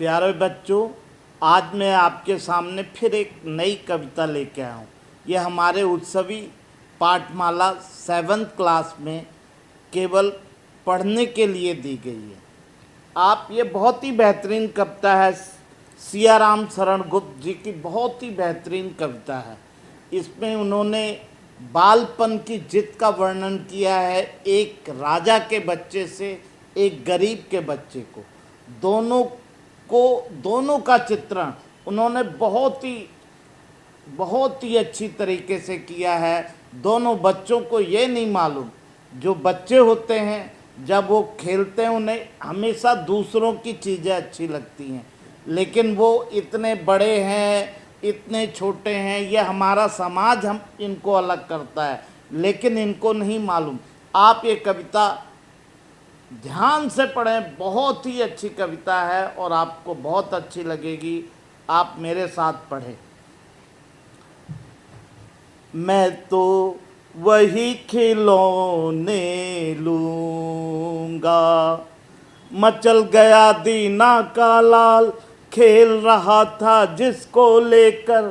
प्यारे बच्चों, आज मैं आपके सामने फिर एक नई कविता लेके आया हूँ। ये हमारे उत्सवी पाठमाला 7th क्लास में केवल पढ़ने के लिए दी गई है। आप ये बहुत ही बेहतरीन कविता है, सियाराम शरण गुप्त जी की बहुत ही बेहतरीन कविता है। इसमें उन्होंने बालपन की जिद का वर्णन किया है, एक राजा के बच्चे से एक गरीब के बच्चे को, दोनों का चित्रण उन्होंने बहुत ही अच्छी तरीके से किया है। दोनों बच्चों को ये नहीं मालूम, जो बच्चे होते हैं जब वो खेलते हैं उन्हें हमेशा दूसरों की चीज़ें अच्छी लगती हैं, लेकिन वो इतने बड़े हैं, इतने छोटे हैं, ये हमारा समाज हम इनको अलग करता है, लेकिन इनको नहीं मालूम। आप ये कविता ध्यान से पढ़ें, बहुत ही अच्छी कविता है और आपको बहुत अच्छी लगेगी। आप मेरे साथ पढ़ें। मैं तो वही खिलौने लूँगा, मचल गया दीना का लाल, खेल रहा था जिसको लेकर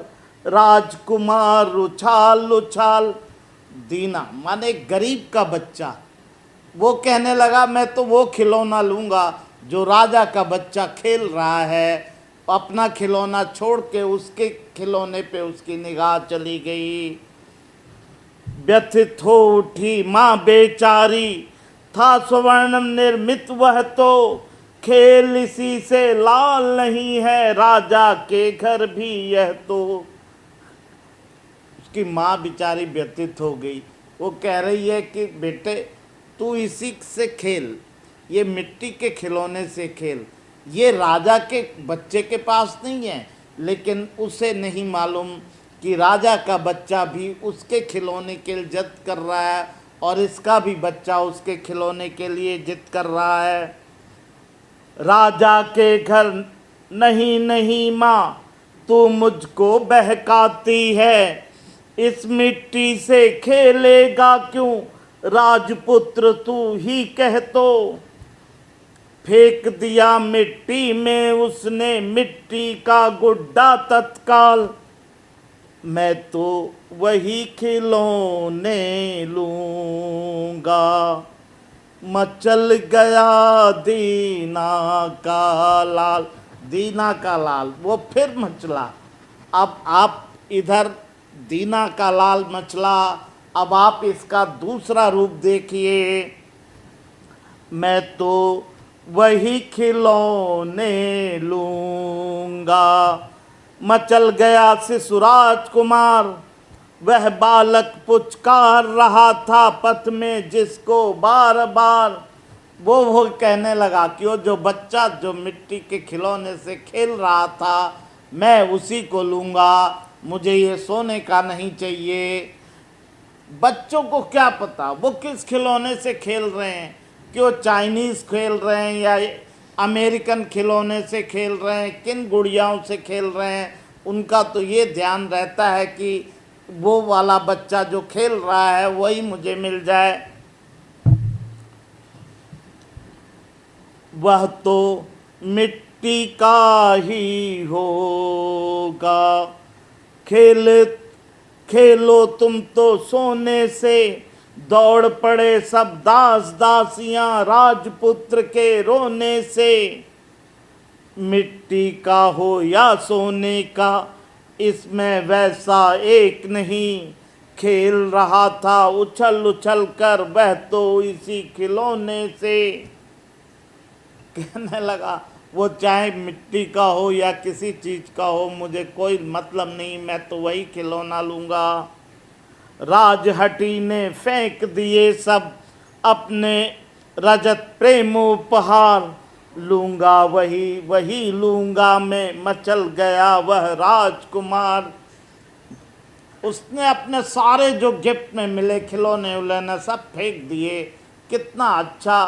राजकुमार उछाल उछाल। दीना माने गरीब का बच्चा, वो कहने लगा मैं तो वो खिलौना लूँगा जो राजा का बच्चा खेल रहा है। अपना खिलौना छोड़ के उसके खिलौने पे उसकी निगाह चली गई। व्यथित हो उठी माँ बेचारी, था स्वर्ण निर्मित वह तो, खेल इसी से लाल नहीं है राजा के घर भी यह तो। उसकी माँ बेचारी व्यथित हो गई। वो कह रही है कि बेटे तू इसी से खेल, ये मिट्टी के खिलौने से खेल। ये राजा के बच्चे के पास नहीं है, लेकिन उसे नहीं मालूम कि राजा का बच्चा भी उसके खिलौने के लिए जिद कर रहा है और इसका भी बच्चा उसके खिलौने के लिए जिद कर रहा है। राजा के घर नहीं नहीं माँ, तू मुझको बहकाती है, इस मिट्टी से खेलेगा क्यों राजपुत्र तू ही कह तो। फेंक दिया मिट्टी में उसने मिट्टी का गुड्डा तत्काल, मैं तो वही खिलौने लूँगा, मचल गया दीना का लाल। दीना का लाल वो फिर मचला। अब आप इधर दीना का लाल मचला, अब आप इसका दूसरा रूप देखिए। मैं तो वही खिलौने लूँगा, मचल गया शिशुराज कुमार, वह बालक पुचकार रहा था पथ में जिसको बार बार। वो कहने लगा कि वो जो बच्चा जो मिट्टी के खिलौने से खेल रहा था मैं उसी को लूँगा, मुझे ये सोने का नहीं चाहिए। बच्चों को क्या पता वो किस खिलौने से खेल रहे हैं, कि वो चाइनीज़ खेल रहे हैं या अमेरिकन खिलौने से खेल रहे हैं, किन गुड़ियाओं से खेल रहे हैं। उनका तो ये ध्यान रहता है कि वो वाला बच्चा जो खेल रहा है वही मुझे मिल जाए। वह तो मिट्टी का ही होगा, खेलो तुम तो सोने से, दौड़ पड़े सब दास दासियां राजपुत्र के रोने से। मिट्टी का हो या सोने का इसमें वैसा एक नहीं, खेल रहा था उछल उछल कर वह तो इसी खिलौने से। कहने लगा वो चाहे मिट्टी का हो या किसी चीज़ का हो मुझे कोई मतलब नहीं, मैं तो वही खिलौना लूँगा। राजहटी ने फेंक दिए सब अपने रजत प्रेम उपहार, लूँगा वही लूँगा मैं, मचल गया वह राजकुमार। उसने अपने सारे जो गिफ्ट में मिले खिलौने उलौने सब फेंक दिए। कितना अच्छा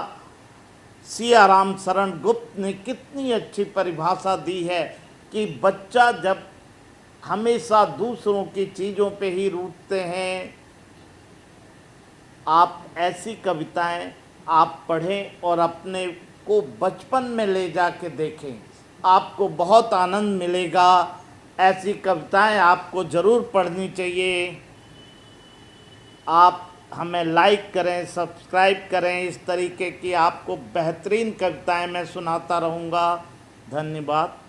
सियाराम शरण गुप्त ने कितनी अच्छी परिभाषा दी है कि बच्चा जब हमेशा दूसरों की चीज़ों पे ही रूठते हैं। आप ऐसी कविताएं आप पढ़ें और अपने को बचपन में ले जा के देखें आपको बहुत आनंद मिलेगा। ऐसी कविताएं आपको ज़रूर पढ़नी चाहिए। आप हमें लाइक करें, सब्सक्राइब करें। इस तरीके की आपको बेहतरीन कविताएं मैं सुनाता रहूँगा। धन्यवाद।